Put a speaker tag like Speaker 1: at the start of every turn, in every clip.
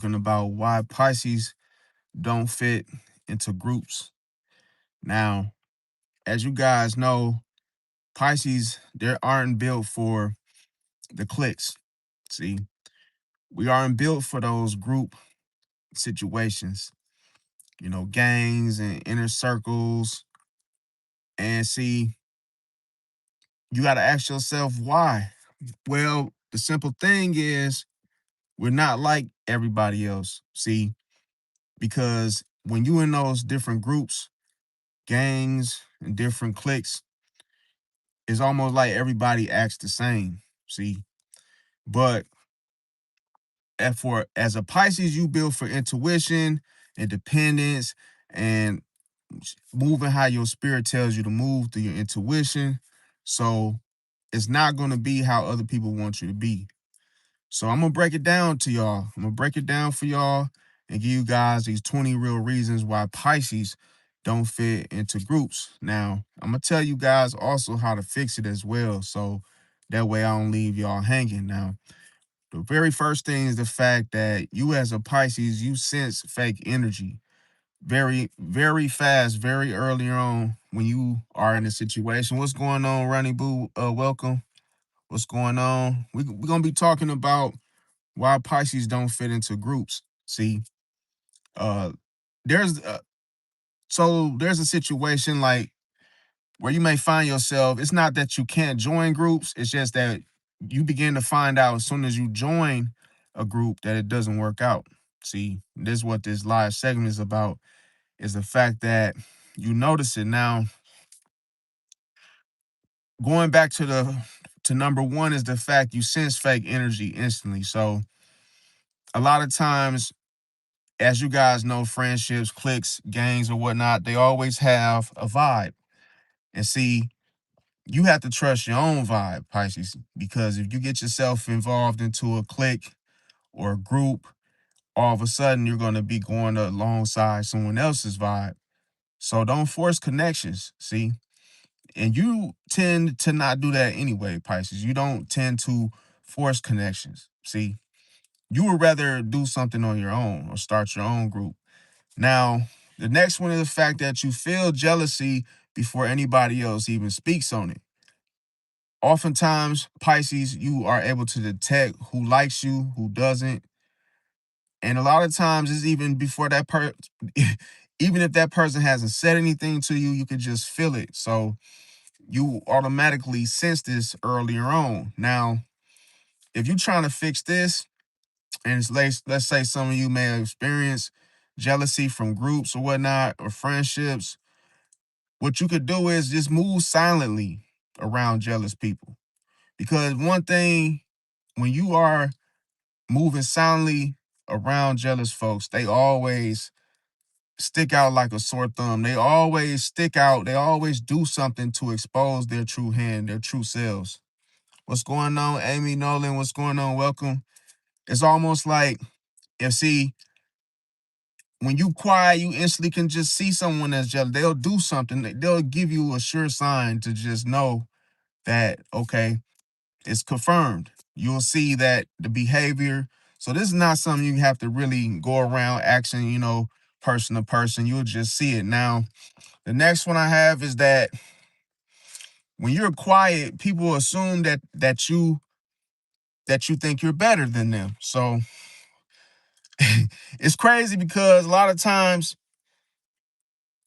Speaker 1: talking about why Pisces don't fit into groups. Now, as you guys know, Pisces they aren't built for the cliques. See, we aren't built for those group situations, gangs and inner circles. And see, you got to ask yourself why. Well, the simple thing is we're not like everybody else. See, because when you in those different groups, gangs and different cliques, it's almost like everybody acts the same. See, but as a Pisces, you build for intuition, independence, and moving how your spirit tells you to move through your intuition. So it's not going to be how other people want you to be. So I'm gonna break it down to y'all. I'm gonna break it down for y'all and give you guys these 20 real reasons why Pisces don't fit into groups. Now, I'm gonna tell you guys also how to fix it as well. So that way I don't leave y'all hanging. Now, the very first thing is the fact that you as a Pisces, you sense fake energy very, very fast, very early on when you are in a situation. What's going on, Ronnie Boo? Welcome. What's going on? We're gonna be talking about why Pisces don't fit into groups. See, uh, there's there's a situation like where you may find yourself. It's not that you can't join groups. It's just that you begin to find out as soon as you join a group that it doesn't work out. See, this is what this live segment is about. Is the fact that you notice it now. Going back to number one is the fact you sense fake energy instantly. So a lot of times as you guys know, friendships, cliques, gangs, or whatnot, they always have a vibe. And see, you have to trust your own vibe, Pisces, because if you get yourself involved into a clique or a group, all of a sudden you're going to be going alongside someone else's vibe. So don't force connections, see? And you tend to not do that anyway, Pisces. You don't tend to force connections, see? You would rather do something on your own or start your own group. Now, the next one is the fact that you feel jealousy before anybody else even speaks on it. Oftentimes, Pisces, you are able to detect who likes you, who doesn't. And a lot of times it's even before even if that person hasn't said anything to you, you can just feel it. So you automatically sense this earlier on. Now, if you're trying to fix this, and let's say some of you may have experienced jealousy from groups or whatnot, or friendships, what you could do is just move silently around jealous people. Because one thing, when you are moving silently around jealous folks, they always stick out like a sore thumb. They always stick out. They always do something to expose their true hand, their true selves. What's going on, Amy Nolan? What's going on? Welcome. It's almost like, if see, when you quiet, you instantly can just see someone that's jealous. They'll do something. They'll give you a sure sign to just know that, okay, it's confirmed. You'll see that the behavior. So this is not something you have to really go around asking, person to person. You'll just see it. Now, the next one I have is that when you're quiet, people assume that you think you're better than them. So it's crazy because a lot of times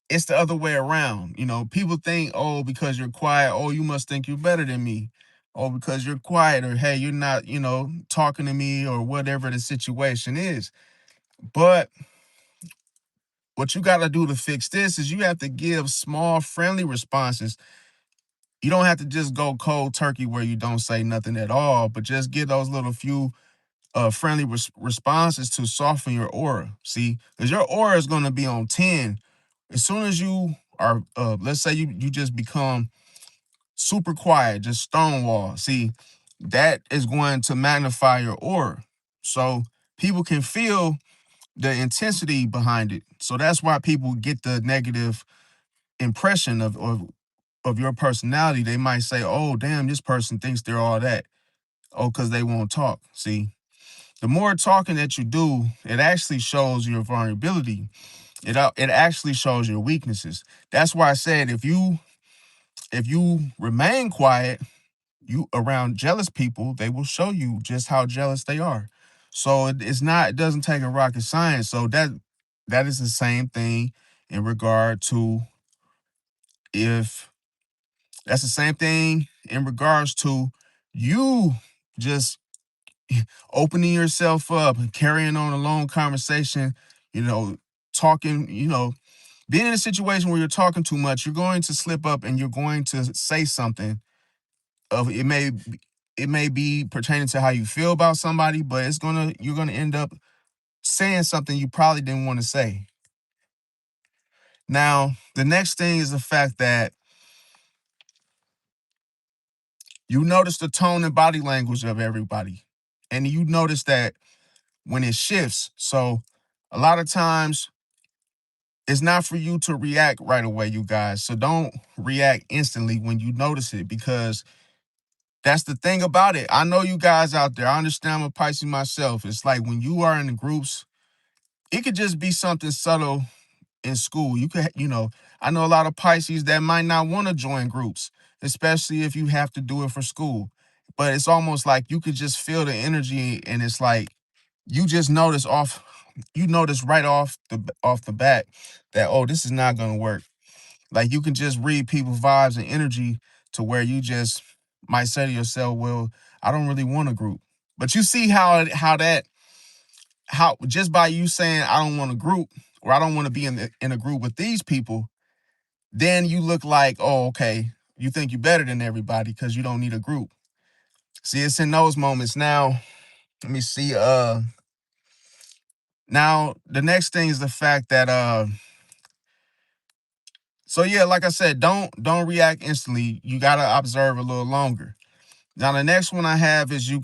Speaker 1: it's the other way around. People think, oh, because you're quiet, oh, you must think you're better than me. Oh, because you're quiet, or hey, you're not, talking to me, or whatever the situation is. But what you got to do to fix this is you have to give small, friendly responses. You don't have to just go cold turkey where you don't say nothing at all, but just give those little few friendly responses to soften your aura. See, because your aura is going to be on 10. As soon as you are, let's say you just become super quiet, just stonewall. See, that is going to magnify your aura. So people can feel the intensity behind it. So that's why people get the negative impression of your personality. They might say, oh, damn, this person thinks they're all that. Oh, because they won't talk. See, the more talking that you do, it actually shows your vulnerability. It actually shows your weaknesses. That's why I said if you remain quiet, you around jealous people, they will show you just how jealous they are. So it doesn't take a rocket science. So that is the same thing in regard to if that's the same thing in regards to you just opening yourself up and carrying on a long conversation, you know, talking, being in a situation where you're talking too much, you're going to slip up and you're going to say something of it may be pertaining to how you feel about somebody, but you're gonna end up saying something you probably didn't want to say. Now, the next thing is the fact that you notice the tone and body language of everybody. And you notice that when it shifts. So a lot of times it's not for you to react right away, you guys. So don't react instantly when you notice it, because that's the thing about it. I know you guys out there. I understand I'm a Pisces myself. It's like when you are in the groups, it could just be something subtle in school. I know a lot of Pisces that might not want to join groups, especially if you have to do it for school. But it's almost like you could just feel the energy, and it's like you just you notice right off the bat that, oh, this is not gonna work. Like you can just read people's vibes and energy to where you just might say to yourself, well, I don't really want a group. But you see how just by you saying I don't want a group, or I don't want to be in a group with these people, then you look like, oh, okay, you think you're better than everybody because you don't need a group. See, it's in those moments. Now, let me see. Now the next thing is the fact that so yeah, like I said, don't react instantly. You gotta observe a little longer. Now the next one I have is you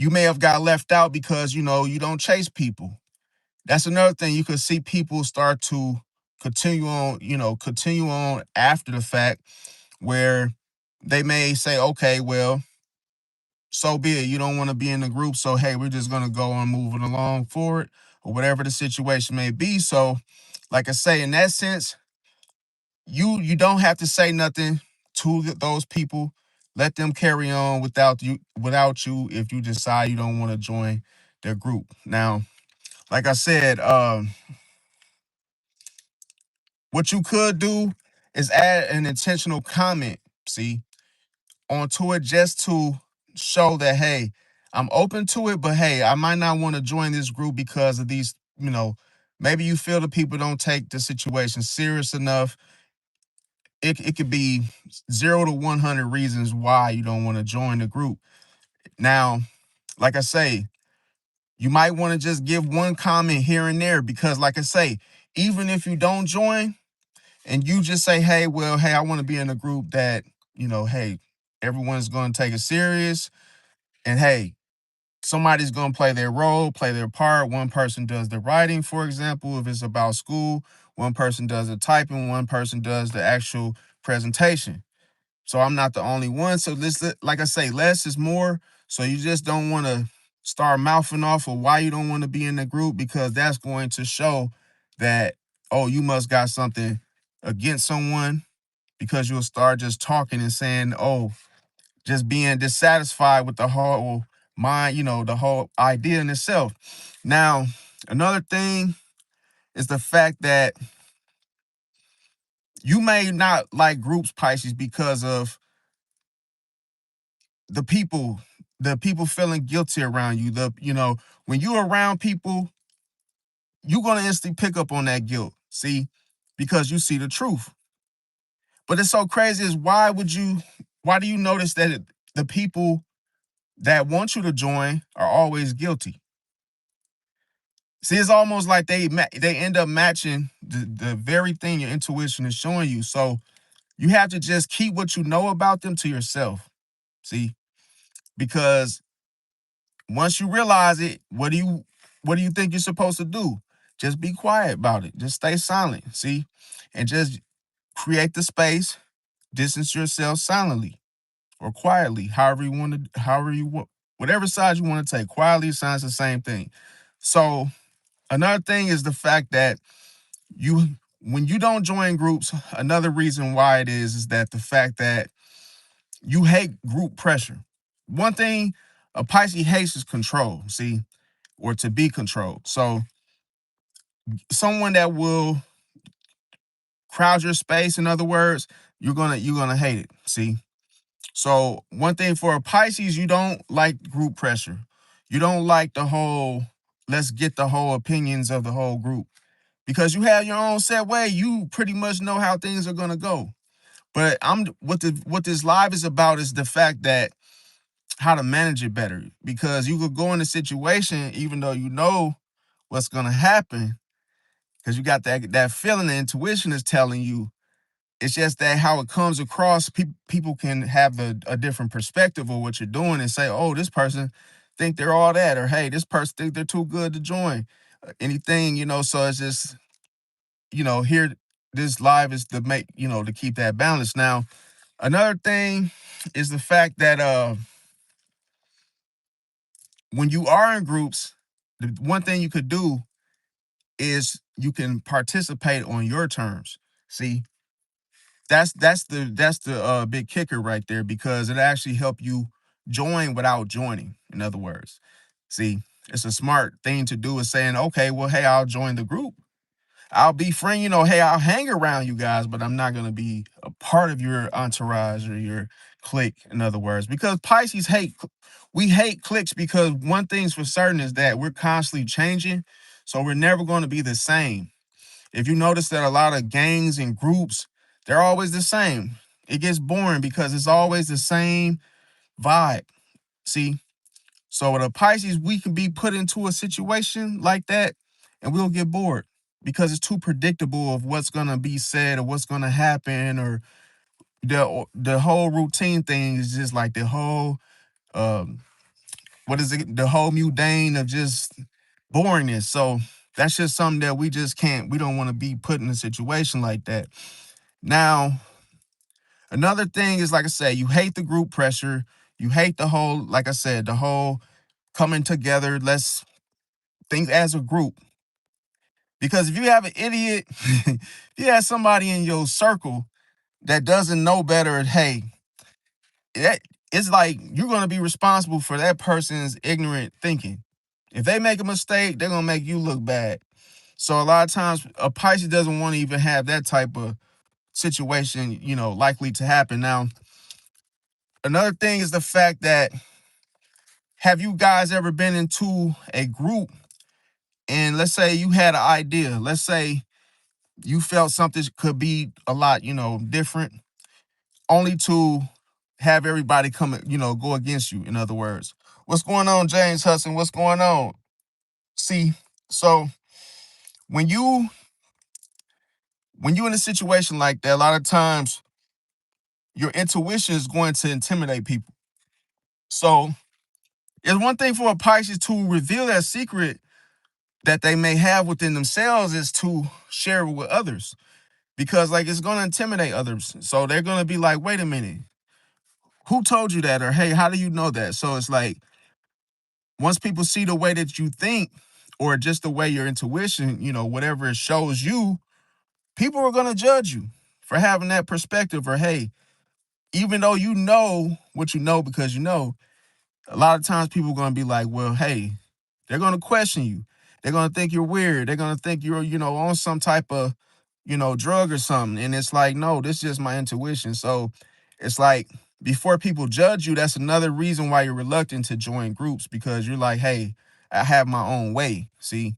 Speaker 1: may have got left out because you don't chase people. That's another thing. You could see people start to continue on after the fact, where they may say, okay, well, so be it. You don't want to be in the group, so hey, we're just gonna go on moving along forward, or whatever the situation may be. So, like I say, in that sense, you don't have to say nothing to those people. Let them carry on without you if you decide you don't want to join their group. Now, like I said, what you could do is add an intentional comment, see, onto it, just to show that, hey, I'm open to it, but hey, I might not want to join this group because of these, maybe you feel the people don't take the situation serious enough. It could be 0 to 100 reasons why you don't want to join the group. Now, like I say, you might want to just give one comment here and there, because like I say, even if you don't join and you just say, hey, well, hey, I want to be in a group that, hey, everyone's going to take it serious, and hey, somebody's going to play their role, play their part. One person does the writing, for example, if it's about school, one person does the typing, one person does the actual presentation. So I'm not the only one. So like I say, less is more. So you just don't want to start mouthing off of why you don't want to be in the group, because that's going to show that, oh, you must got something against someone, because you'll start just talking and saying, oh, just being dissatisfied with the whole mind, the whole idea in itself. Now, another thing is the fact that you may not like groups, Pisces, because of the people, feeling guilty around you. When you're around people, you're gonna instantly pick up on that guilt. See, because you see the truth. But it's so crazy is why do you notice that the people that want you to join are always guilty? See, it's almost like they end up matching the very thing your intuition is showing you. So you have to just keep what you know about them to yourself. See, because once you realize it, what do you think you're supposed to do? Just be quiet about it. Just stay silent. See, and just create the space. Distance yourself silently or quietly, however you whatever side you want to take. Quietly signs the same thing. So another thing is the fact that you when you don't join groups, another reason why it is that the fact that you hate group pressure. One thing a Pisces hates is control, see, or to be controlled. So someone that will crowd your space, in other words, you're gonna hate it. See. So one thing for a Pisces, you don't like group pressure. You don't like the whole let's get the whole opinions of the whole group. Because you have your own set way, you pretty much know how things are gonna go. But what this live is about is the fact that how to manage it better. Because you could go in a situation even though you know what's gonna happen, because you got that feeling, the intuition is telling you. It's just that how it comes across, people can have a different perspective of what you're doing and say, oh, this person think they're all that, or hey, this person think they're too good to join. Anything, so it's just, here, this live is to make, to keep that balance. Now, another thing is the fact that when you are in groups, the one thing you could do is you can participate on your terms. See, that's the big kicker right there, because it actually help you join without joining. In other words, see, it's a smart thing to do, is saying, okay, well, hey, I'll join the group. I'll be friend, hey, I'll hang around you guys, but I'm not gonna be a part of your entourage or your clique, in other words. Because Pisces we hate cliques, because one thing's for certain is that we're constantly changing. So we're never going to be the same. If you notice that a lot of gangs and groups, they're always the same. It gets boring because it's always the same vibe. See? So with a Pisces, we can be put into a situation like that and we'll get bored because it's too predictable of what's gonna be said or what's gonna happen, or the whole routine thing is just like the whole um what is it? The whole mundane of just boringness. So that's just something that we don't want to be put in a situation like that. Now, another thing is, like I said, you hate the group pressure. You hate the whole, like I said, the whole coming together. Let's think as a group. Because if you have an idiot, if you have somebody in your circle that doesn't know better, hey, that it's like you're gonna be responsible for that person's ignorant thinking. If they make a mistake, they're gonna make you look bad. So a lot of times a Pisces doesn't want to even have that type of situation, likely to happen. Now, another thing is the fact that, have you guys ever been into a group and let's say you had an idea, let's say you felt something could be a lot, different, only to have everybody come, go against you, in other words. What's going on, James Hudson? What's going on? See, so when you when you're in a situation like that, a lot of times your intuition is going to intimidate people. So it's one thing for a Pisces to reveal that secret that they may have within themselves, is to share it with others, because like it's going to intimidate others. So they're going to be like, wait a minute, who told you that? Or hey, how do you know that? So it's like, once people see the way that you think, or just the way your intuition, whatever it shows you, people are going to judge you for having that perspective. Or hey, even though you know what you know, because a lot of times people are going to be like, well, hey, they're going to question you. They're going to think you're weird. They're going to think you're, on some type of, drug or something. And it's like, no, this is just my intuition. So it's like, before people judge you, that's another reason why you're reluctant to join groups, because you're like, hey, I have my own way. See,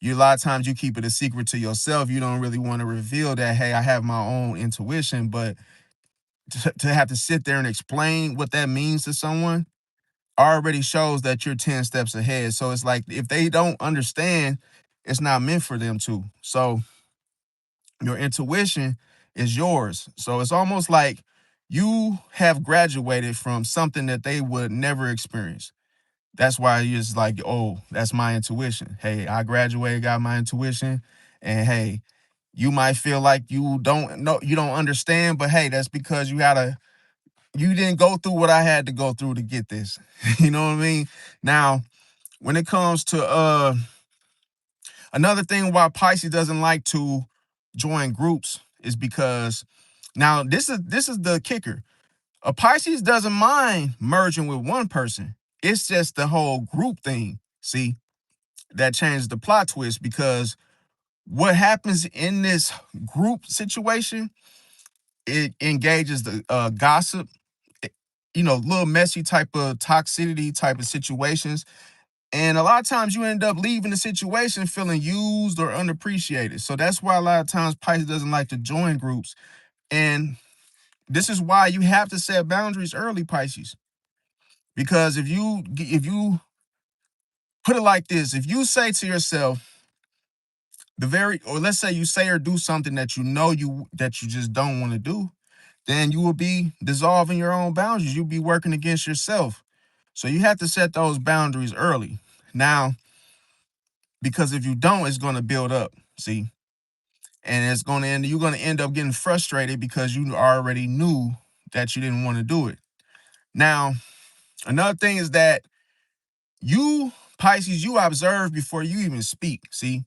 Speaker 1: a lot of times you keep it a secret to yourself. You don't really want to reveal that, hey, I have my own intuition. But to have to sit there and explain what that means to someone already shows that you're 10 steps ahead. So it's like, if they don't understand, it's not meant for them to. So your intuition is yours. So it's almost like you have graduated from something that they would never experience. That's why it's like, oh, that's my intuition. Hey, I graduated, got my intuition. And hey, you might feel like you don't know, you don't understand, but hey, that's because you gotta you didn't go through what I had to go through to get this. You know what I mean? Now, when it comes to another thing why Pisces doesn't like to join groups is because now this is the kicker. A Pisces doesn't mind merging with one person. It's just the whole group thing. See, that changes the plot twist because what happens in this group situation, it engages the gossip, little messy type of toxicity type of situations. And a lot of times you end up leaving the situation feeling used or unappreciated. So that's why a lot of times Pisces doesn't like to join groups. And this is why you have to set boundaries early, Pisces. Because if you put it like this, if you say to yourself, or let's say you say or do something that you just don't want to do, then you will be dissolving your own boundaries. You'll be working against yourself. So you have to set those boundaries early. Now, because if you don't, it's going to build up. See, and you're going to end up getting frustrated because you already knew that you didn't want to do it. Now, another thing is that you, Pisces, you observe before you even speak. See,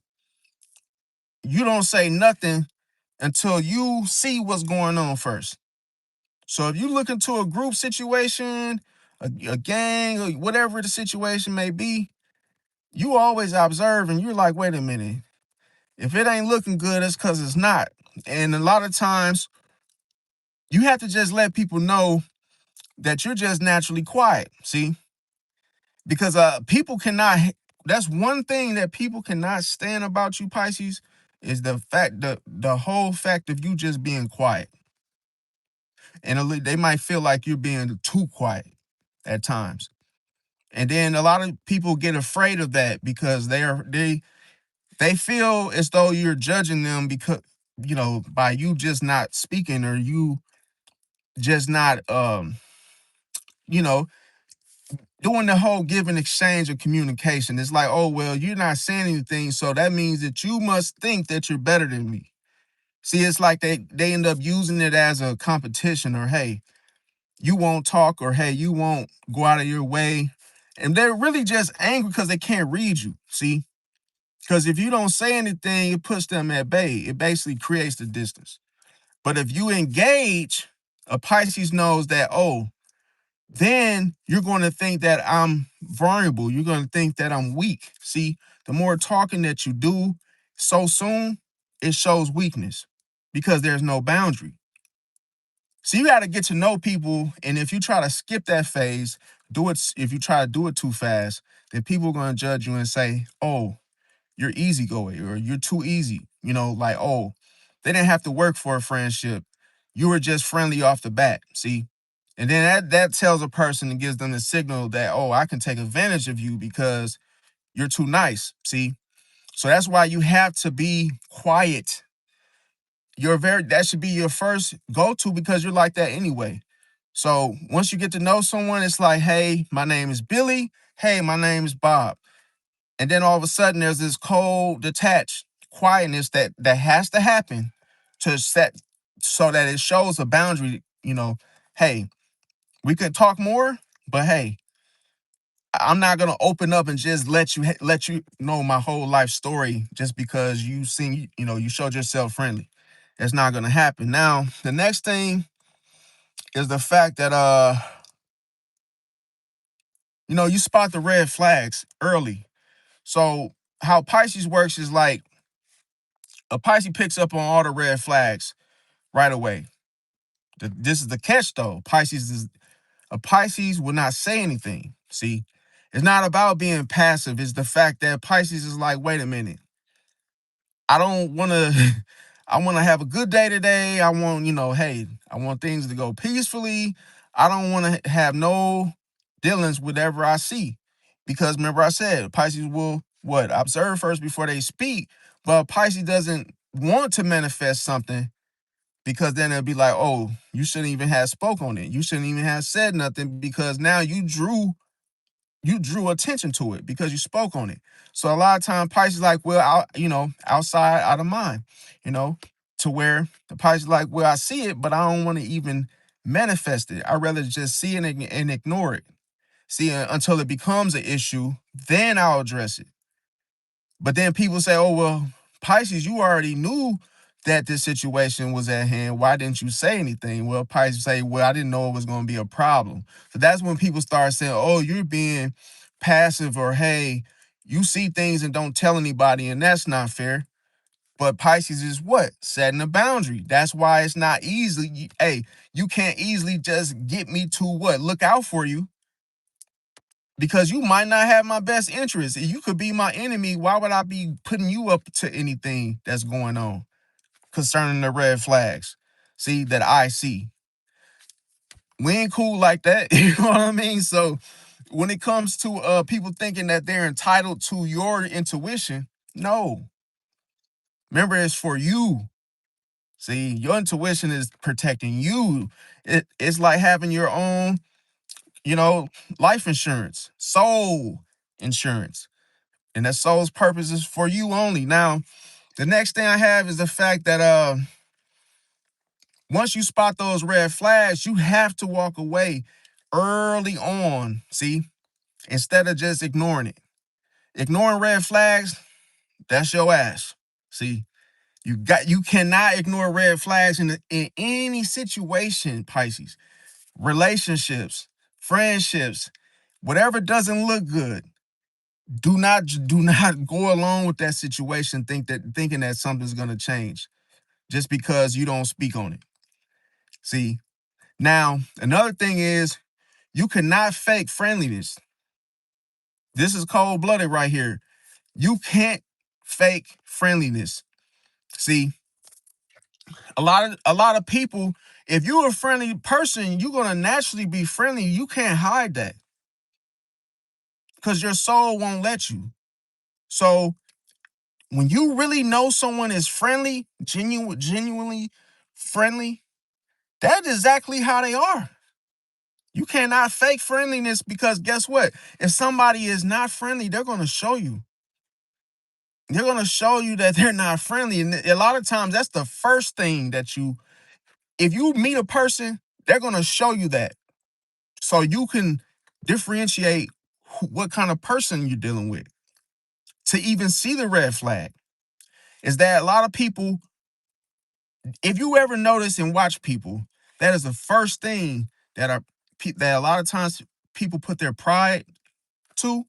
Speaker 1: you don't say nothing until you see what's going on first. So if you look into a group situation, a gang, or whatever the situation may be, you always observe and you're like, wait a minute. If it ain't looking good, it's because it's not. And a lot of times you have to just let people know that you're just naturally quiet. See, because people cannot. That's one thing that people cannot stand about you, Pisces, is the whole fact of you just being quiet, and they might feel like you're being too quiet at times. And then a lot of people get afraid of that because they feel as though you're judging them because by you just not speaking or you just not you know doing the whole give and exchange of communication. It's like, oh, well, you're not saying anything, so that means that you must think that you're better than me. See, it's like they end up using it as a competition, or hey, you won't talk, or hey, you won't go out of your way. And they're really just angry because they can't read you. See, because if you don't say anything, it puts them at bay. It basically creates the distance. But if you engage, a Pisces knows that, oh, then you're going to think that I'm vulnerable. You're going to think that I'm weak. See, the more talking that you do so soon, it shows weakness because there's no boundary. So you got to get to know people. And if you try to skip that phase, if you try to do it too fast, then people are going to judge you and say, oh, you're easygoing or you're too easy. Like, oh, they didn't have to work for a friendship. You were just friendly off the bat. See? And then that tells a person and gives them the signal that, oh, I can take advantage of you because you're too nice. See? So that's why you have to be quiet. That should be your first go-to because you're like that anyway. So once you get to know someone, it's like, hey, my name is Billy. Hey, my name is Bob. And then all of a sudden there's this cold, detached quietness that has to happen to set so that it shows a boundary, hey, we could talk more, but hey, I'm not gonna open up and just let you know my whole life story just because you showed yourself friendly. It's not gonna happen. Now, the next thing is the fact that you spot the red flags early. So how Pisces works is like a Pisces picks up on all the red flags right away. This is the catch though. A Pisces will not say anything. See, it's not about being passive. It's the fact that Pisces is like, wait a minute. I don't want to, I want to have a good day today. I want, hey, I want things to go peacefully. I don't want to have no dealings with whatever I see. Because remember I said, Pisces will observe first before they speak. But Pisces doesn't want to manifest something because then it'll be like, oh, you shouldn't even have spoke on it. You shouldn't even have said nothing because now you drew attention to it because you spoke on it. So a lot of time Pisces like, well, outside out of mind, to where the Pisces like, well, I see it, but I don't want to even manifest it. I'd rather just see it and ignore it. See, until it becomes an issue, then I'll address it. But then people say, oh, well, Pisces, you already knew that this situation was at hand. Why didn't you say anything? Well, Pisces say, well, I didn't know it was going to be a problem. So that's when people start saying, oh, you're being passive, or hey, you see things and don't tell anybody, and that's not fair. But Pisces is what? Setting a boundary. That's why it's not easily, hey, you can't easily just get me to what? Look out for you, because you might not have my best interest. You could be my enemy. Why would I be putting you up to anything that's going on concerning the red flags? See, that I see. We ain't cool like that. You know what I mean? So when it comes to people thinking that they're entitled to your intuition, no. Remember, it's for you. See, your intuition is protecting you. It's like having your own, life insurance, soul insurance. And that soul's purpose is for you only. Now, the next thing I have is the fact that once you spot those red flags, you have to walk away early on. See, instead of just ignoring it. Ignoring red flags, that's your ass. See, you cannot ignore red flags in any situation, Pisces. Relationships, friendships, whatever doesn't look good. Do not go along with that situation thinking that something's gonna change just because you don't speak on it. See, now another thing is you cannot fake friendliness. This is cold-blooded right here. You can't fake friendliness. See, a lot of people, if you're a friendly person, you're gonna naturally be friendly. You can't hide that because your soul won't let you. So when you really know someone is friendly, genuinely friendly, that's exactly how they are. You cannot fake friendliness, because guess what? If somebody is not friendly, they're going to show you. They're going to show you that they're not friendly. And a lot of times that's the first thing if you meet a person, they're going to show you that. So you can differentiate what kind of person you're dealing with. To even see the red flag is that a lot of people, if you ever notice and watch people, that is the first thing that a lot of times people put their pride to.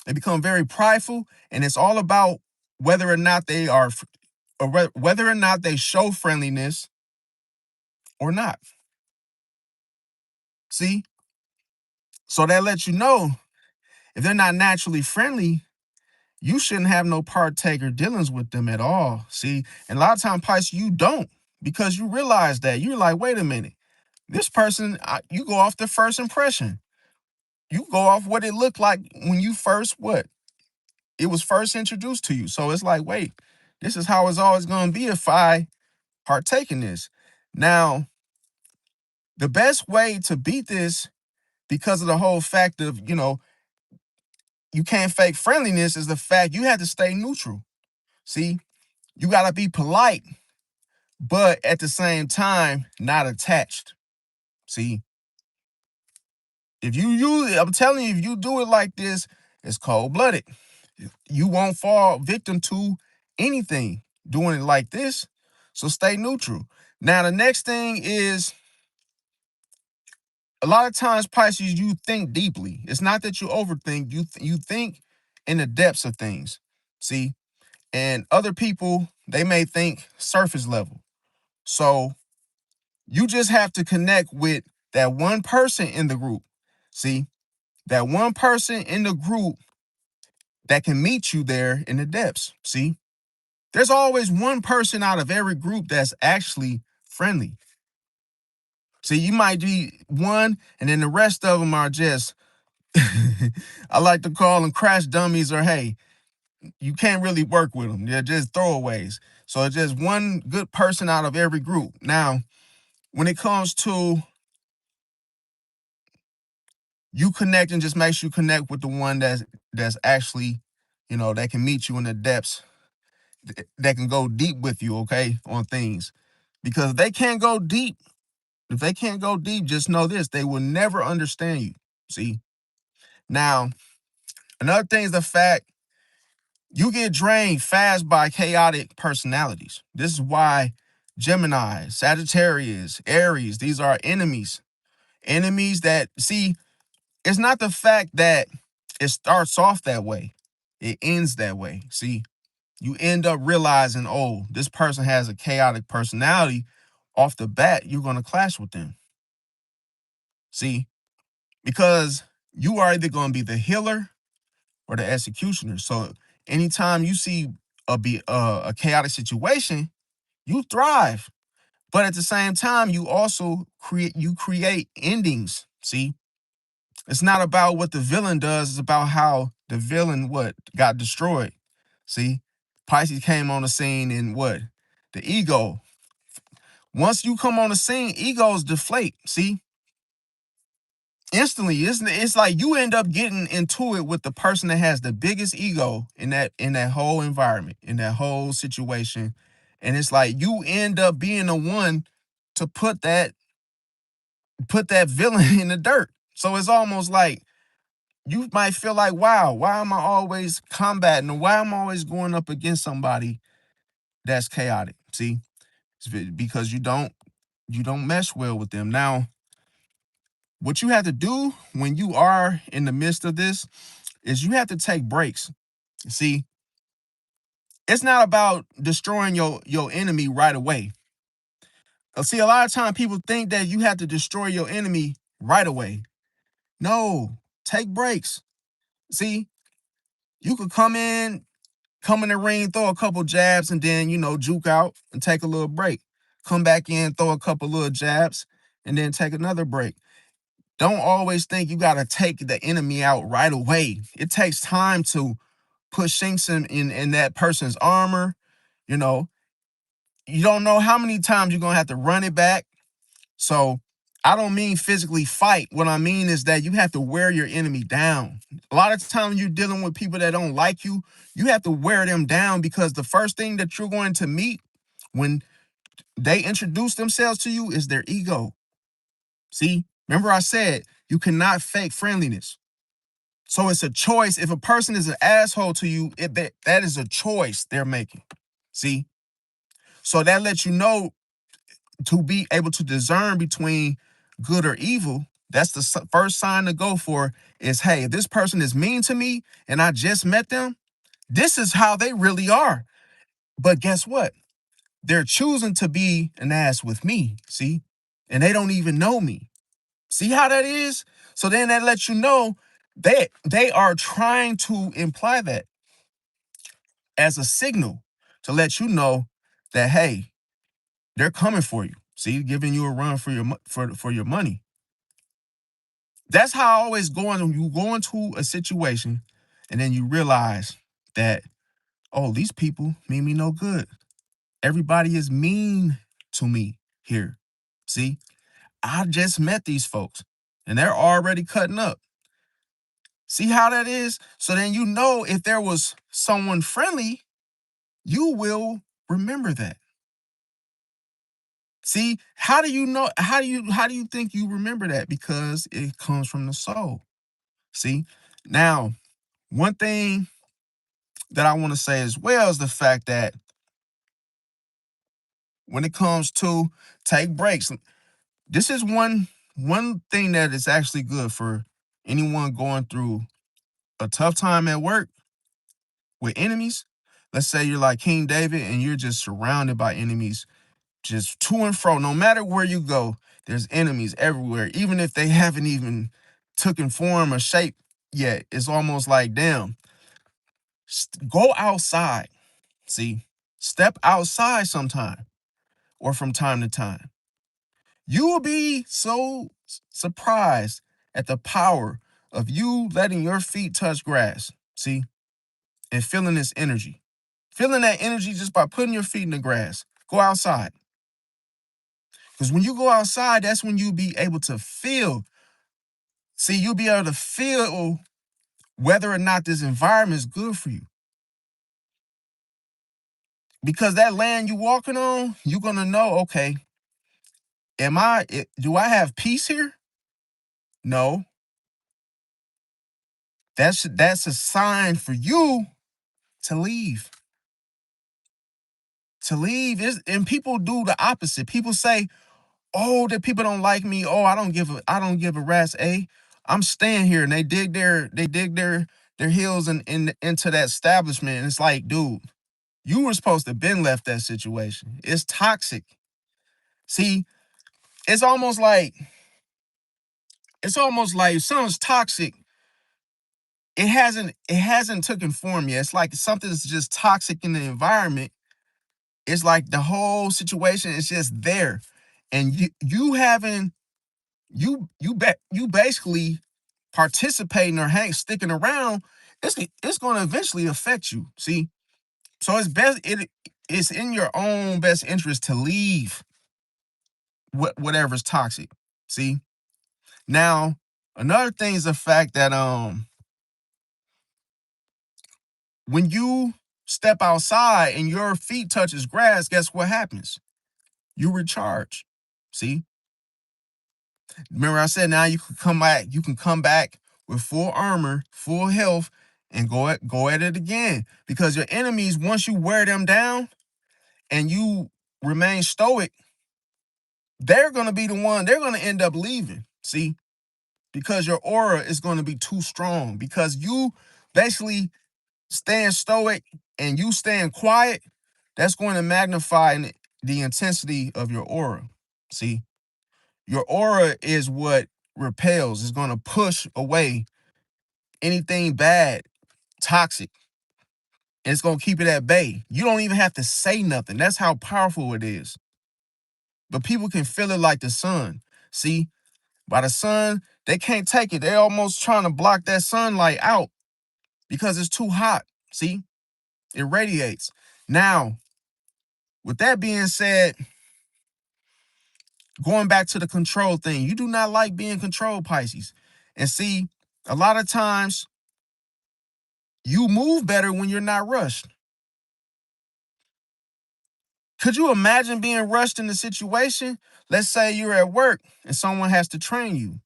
Speaker 1: They become very prideful, and it's all about whether or not they are, or whether or not they show friendliness or not. See, so that lets you know if they're not naturally friendly, you shouldn't have no partaker dealings with them at all. See, and a lot of times, Pisces, you don't, because you realize that you're like, wait a minute, this person, you go off the first impression. You go off what it looked like when you first it was first introduced to you. So it's like, wait, this is how it's always going to be if I partake in this. Now, the best way to beat this, because of the whole fact of, you can't fake friendliness, is the fact you have to stay neutral. See, you got to be polite, but at the same time, not attached. See, I'm telling you, if you do it like this, it's cold-blooded. You won't fall victim to anything doing it like this. So stay neutral. Now, the next thing is, a lot of times, Pisces, you think deeply. It's not that you overthink. You think in the depths of things. See, and other people, they may think surface level. So you just have to connect with that one person in the group. See, that one person in the group that can meet you there in the depths. See, there's always one person out of every group that's actually friendly. See, you might be one, and then the rest of them are just, I like to call them crash dummies, or hey, you can't really work with them. They're just throwaways. So it's just one good person out of every group. Now, when it comes to you connecting, just make sure you connect with the one that's actually, that can meet you in the depths, that can go deep with you, okay, on things. Because they can't go deep If they can't go deep, just know this: they will never understand you. See? Now, another thing is the fact you get drained fast by chaotic personalities. This is why Gemini, Sagittarius, Aries, these are enemies. Enemies that, see, it's not the fact that it starts off that way, it ends that way. See, you end up realizing, oh, this person has a chaotic personality. Off the bat, you're going to clash with them. See, because you are either going to be the healer or the executioner. So anytime you see a chaotic situation, you thrive. But at the same time, you also create endings. See, it's not about what the villain does, it's about how the villain what got destroyed. See, Pisces came on the scene in what? The ego. Once you come on the scene, egos deflate. See, instantly, it's like you end up getting into it with the person that has the biggest ego in that whole environment, in that whole situation. And it's like you end up being the one to put that villain in the dirt. So it's almost like you might feel like, wow, why am I always combating, or why am I always going up against somebody that's chaotic? See, because you don't mesh well with them. Now, what you have to do when you are in the midst of this is you have to take breaks. See, it's not about destroying your enemy right away. See, a lot of time people think that you have to destroy your enemy right away. No, take breaks. See, you could come in the ring, throw a couple jabs, and then, juke out and take a little break. Come back in, throw a couple little jabs, and then take another break. Don't always think you got to take the enemy out right away. It takes time to put chinks in that person's armor. You know, you don't know how many times you're going to have to run it back. So I don't mean physically fight. What I mean is that you have to wear your enemy down. A lot of times you're dealing with people that don't like you. You have to wear them down, because the first thing that you're going to meet when they introduce themselves to you is their ego. See, remember I said you cannot fake friendliness. So it's a choice. If a person is an asshole to you, that is a choice they're making. See, so that lets you know, to be able to discern between good or evil. That's the first sign to go for is, hey, if this person is mean to me and I just met them, this is how they really are. But guess what? They're choosing to be an ass with me, see? And they don't even know me. See how that is? So then that lets you know they are trying to imply that as a signal to let you know that, hey, they're coming for you. See, giving you a run for your money. That's how I always go on. When you go into a situation and then you realize that, oh, these people mean me no good. Everybody is mean to me here. See, I just met these folks and they're already cutting up. See how that is? So then if there was someone friendly, you will remember that. See, how do you know? How do you think you remember that? Because it comes from the soul. See, now one thing that I want to say as well is the fact that when it comes to take breaks, this is one thing that is actually good for anyone going through a tough time at work with enemies. Let's say you're like King David and you're just surrounded by enemies, just to and fro. No matter where you go, there's enemies everywhere. Even if they haven't even taken form or shape yet, it's almost like, damn, go outside. See, step outside sometime or from time to time. You will be so surprised at the power of you letting your feet touch grass. See, and feeling this energy. Feeling that energy just by putting your feet in the grass. Go outside. Because when you go outside, that's when you'll be able to feel. See, you'll be able to feel whether or not this environment is good for you. Because that land you're walking on, you're going to know, okay, Do I have peace here? No. That's a sign for you to leave. To leave is, and people do the opposite. People say, "Oh, that people don't like me. Oh, I don't give a rat's a. I'm staying here." And they dig their heels into that establishment. And it's like, dude, you were supposed to been left that situation. It's toxic. See, it's almost like if something's toxic, it hasn't taken form yet. It's like something's just toxic in the environment. It's like the whole situation is just there. And you haven't you basically participating or sticking around. It's going to eventually affect you. See, so it's in your own best interest to leave whatever's toxic. See, now another thing is the fact that when you step outside and your feet touches grass, guess what happens? You recharge. See, remember I said, now you can come back with full armor, full health, and go at it again. Because your enemies, once you wear them down and you remain stoic, they're gonna be the one, they're gonna end up leaving. See, because your aura is gonna be too strong. Because you basically staying stoic and you staying quiet, that's going to magnify the intensity of your aura. See, your aura is what repels, is going to push away anything bad, toxic. It's going to keep it at bay. You don't even have to say nothing. That's how powerful it is. But people can feel it like the sun. See, by the sun, they can't take it. They're almost trying to block that sunlight out because it's too hot. See, it radiates. Now, with that being said, going back to the control thing, you do not like being controlled, Pisces. And see, a lot of times you move better when you're not rushed. Could you imagine being rushed in a situation? Let's say you're at work and someone has to train you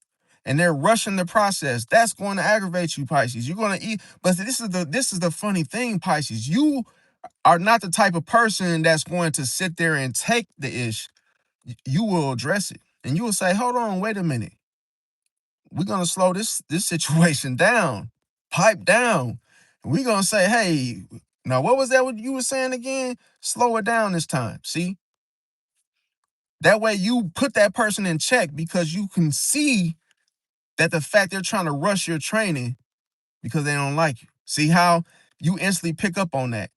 Speaker 1: and they're rushing the process. That's going to aggravate you, Pisces. You're going to eat. But this is the funny thing, Pisces. You are not the type of person that's going to sit there and take the ish. You will address it. And you will say, hold on, wait a minute. We're gonna slow this situation down, pipe down. We're gonna say, hey, now what was that what you were saying again? Slow it down this time. See, that way you put that person in check because you can see that the fact they're trying to rush your training because they don't like you. See how you instantly pick up on that.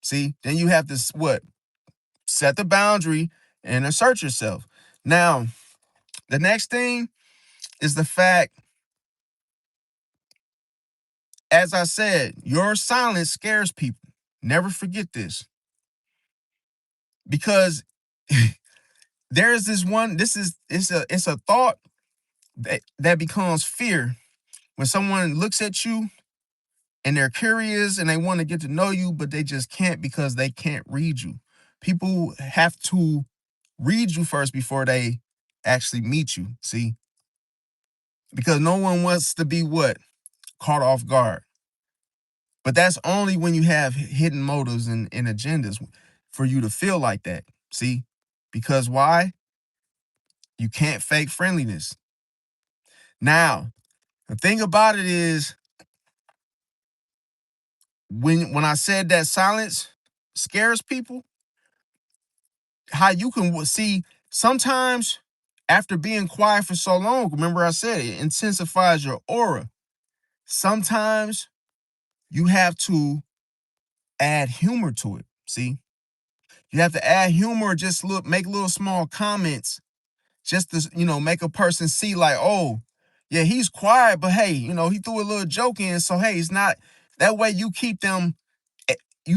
Speaker 1: See, then you have to what? Set the boundary and assert yourself. Now, the next thing is the fact, as I said, your silence scares people. Never forget this. Because there is this one, it's a thought that becomes fear when someone looks at you and they're curious and they want to get to know you, but they just can't because they can't read you. People have to read you first before they actually meet you. See? Because no one wants to be what? Caught off guard. But that's only when you have hidden motives and agendas for you to feel like that. See? Because why? You can't fake friendliness. Now, the thing about it is, when I said that silence scares people, how you can see sometimes after being quiet for so long, remember I said it intensifies your aura. Sometimes you have to add humor to it. See? You have to add humor, just make little small comments just to, make a person see like, oh, yeah, he's quiet, but hey, he threw a little joke in. So hey, it's not that way. You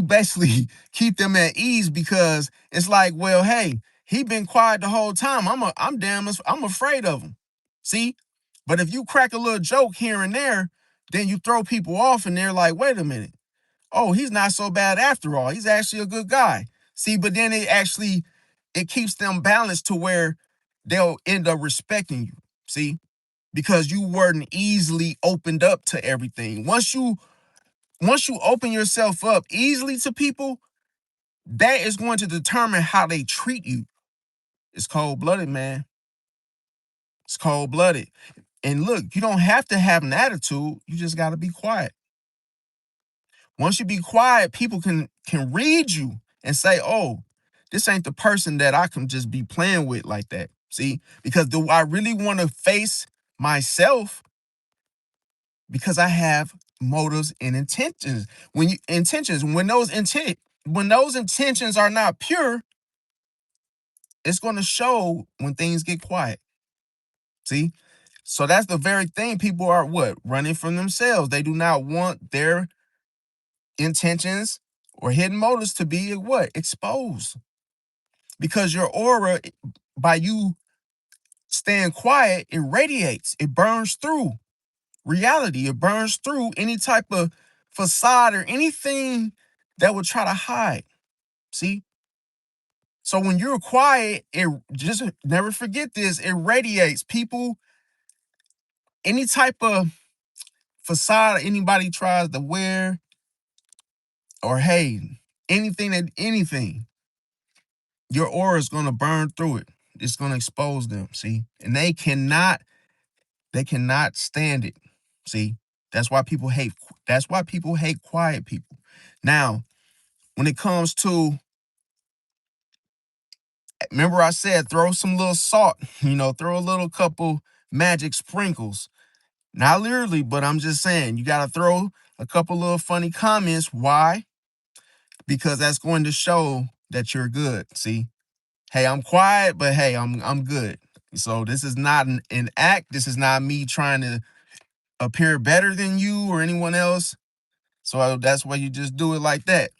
Speaker 1: basically keep them at ease because it's like, well, hey, he been quiet the whole time. I'm afraid of him. See? But if you crack a little joke here and there, then you throw people off and they're like, wait a minute. Oh, he's not so bad after all. He's actually a good guy. See, but then it keeps them balanced to where they'll end up respecting you. See, because you weren't easily opened up to everything. Once you open yourself up easily to people, that is going to determine how they treat you. It's cold-blooded, man. It's cold-blooded. And look, you don't have to have an attitude. You just got to be quiet. Once you be quiet, people can read you and say, "Oh, this ain't the person that I can just be playing with like that." See? Because do I really want to face myself? Because I have motives and intentions. When those intentions are not pure, it's going to show when things get quiet. See? So that's the very thing people are what? Running from themselves. They do not want their intentions or hidden motives to be what? Exposed. Because your aura, by you staying quiet, it radiates, it burns through reality, it burns through any type of facade or anything that would try to hide. See? So when you're quiet, it just never forget this, it radiates. People, any type of facade anybody tries to wear, or hey, anything, your aura is gonna burn through it. It's gonna expose them. See, and they cannot stand it. See, that's why people hate. That's why people hate quiet people. Now, when it comes to, remember I said throw some little salt. Throw a little couple magic sprinkles. Not literally, but I'm just saying you gotta throw a couple little funny comments. Why? Because that's going to show that you're good. See, hey, I'm quiet, but hey, I'm good. So this is not an act. This is not me trying to appear better than you or anyone else. So that's why you just do it like that.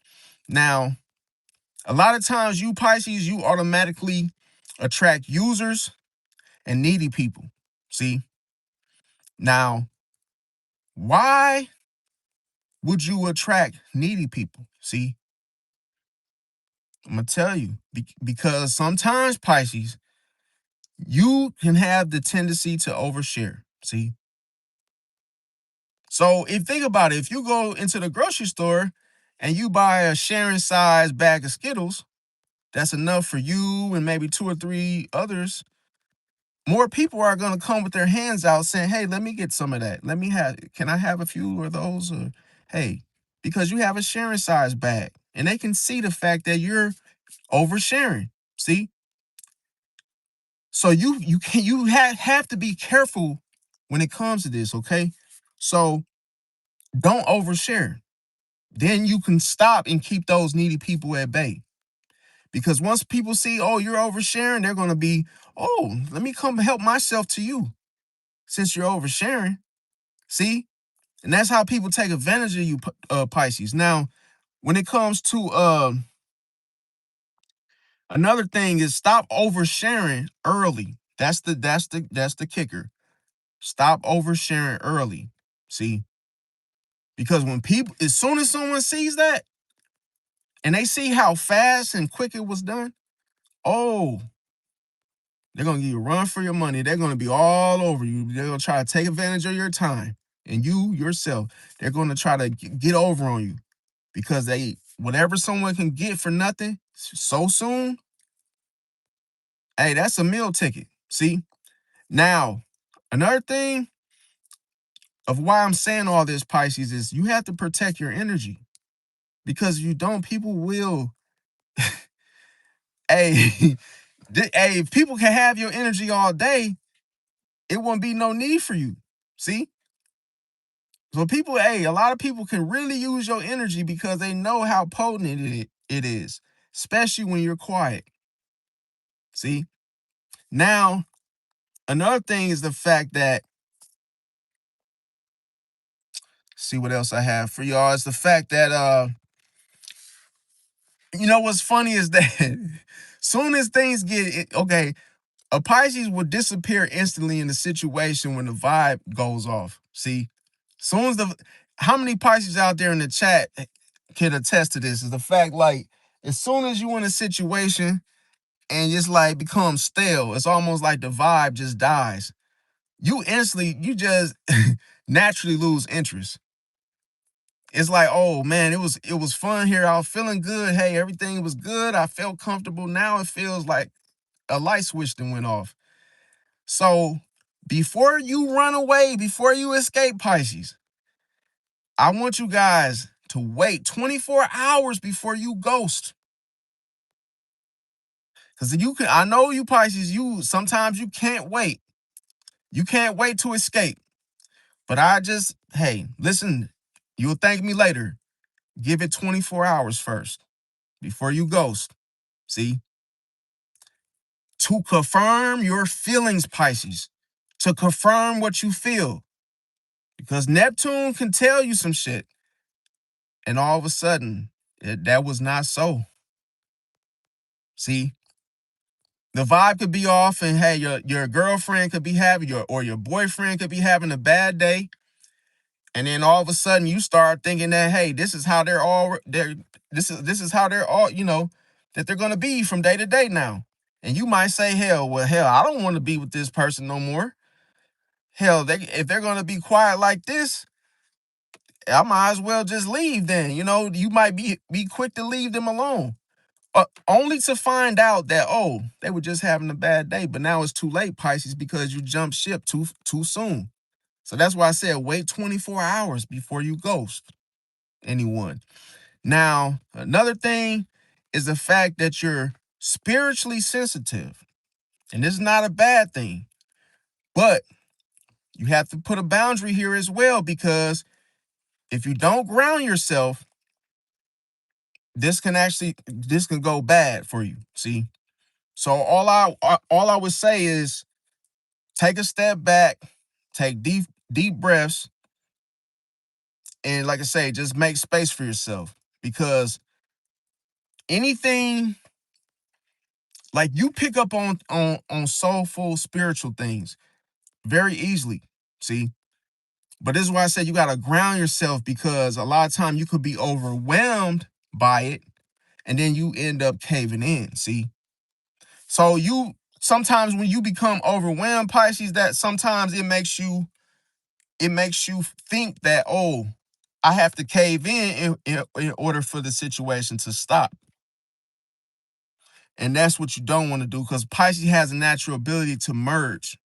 Speaker 1: Now, a lot of times you Pisces, you automatically attract users and needy people. See? Now, why would you attract needy people? See? I'm going to tell you. Because sometimes, Pisces, you can have the tendency to overshare. See? So if think about it, if you go into the grocery store and you buy a sharing size bag of Skittles, that's enough for you and maybe two or three others. More people are going to come with their hands out saying, "Hey, let me get some of that. Can I have a few of those?" Or, "Hey," because you have a sharing size bag and they can see the fact that you're oversharing. See? So you have to be careful when it comes to this, okay? So don't overshare. Then you can stop and keep those needy people at bay. Because once people see, oh, you're oversharing, they're going to be, oh, let me come help myself to you since you're oversharing. See? And that's how people take advantage of you, Pisces. Now, when it comes to another thing is stop oversharing early. That's the kicker. Stop oversharing early. See? Because as soon as someone sees that and they see how fast and quick it was done, oh, they're going to give you a run for your money. They're going to be all over you. They're going to try to take advantage of your time. And you yourself, they're going to try to get over on you because whatever someone can get for nothing so soon, hey, that's a meal ticket. See? Now, another thing of why I'm saying all this, Pisces, is you have to protect your energy. Because if you don't, people will, hey, hey, if people can have your energy all day, it won't be no need for you. See? So a lot of people can really use your energy because they know how potent it is, especially when you're quiet. See? Now, another thing is the fact that, see what else I have for y'all, is the fact that, what's funny is that soon as things okay, a Pisces will disappear instantly in a situation when the vibe goes off. See? Soon as how many Pisces out there in the chat can attest to this is the fact, like, as soon as you in a situation and it's like becomes stale. It's almost like the vibe just dies. You just naturally lose interest. It's like, oh man, it was fun here. I was feeling good. Hey, everything was good. I felt comfortable. Now it feels like a light switch that went off. So before you run away, before you escape Pisces, I want you guys to wait 24 hours before you ghost. Because I know you Pisces, sometimes you can't wait. You can't wait to escape. But hey, listen, you'll thank me later. Give it 24 hours first before you ghost. See? To confirm your feelings, Pisces. To confirm what you feel. Because Neptune can tell you some shit. And all of a sudden, that was not so. See? The vibe could be off, and hey, your girlfriend could be having or your boyfriend could be having a bad day. And then all of a sudden you start thinking that, hey, this is how this is how they're all, that they're gonna be from day to day now. And you might say, hell, I don't want to be with this person no more. Hell, if they're gonna be quiet like this, I might as well just leave then. You might be quick to leave them alone. Only to find out that, oh, they were just having a bad day, but now it's too late, Pisces, because you jumped ship too soon. So that's why I said wait 24 hours before you ghost anyone. Now, another thing is the fact that you're spiritually sensitive. And this is not a bad thing. But you have to put a boundary here as well, because if you don't ground yourself, this can go bad for you. See? So all I would say is take a step back, take deep breaths, and like I say, just make space for yourself, because anything like you pick up on soulful spiritual things very easily. See? But this is why I said you got to ground yourself, because a lot of time you could be overwhelmed by it and then you end up caving in. See? So sometimes when you become overwhelmed, Pisces, that sometimes it makes you think that, oh, I have to cave in order for the situation to stop. And that's what you don't want to do, because Pisces has a natural ability to merge,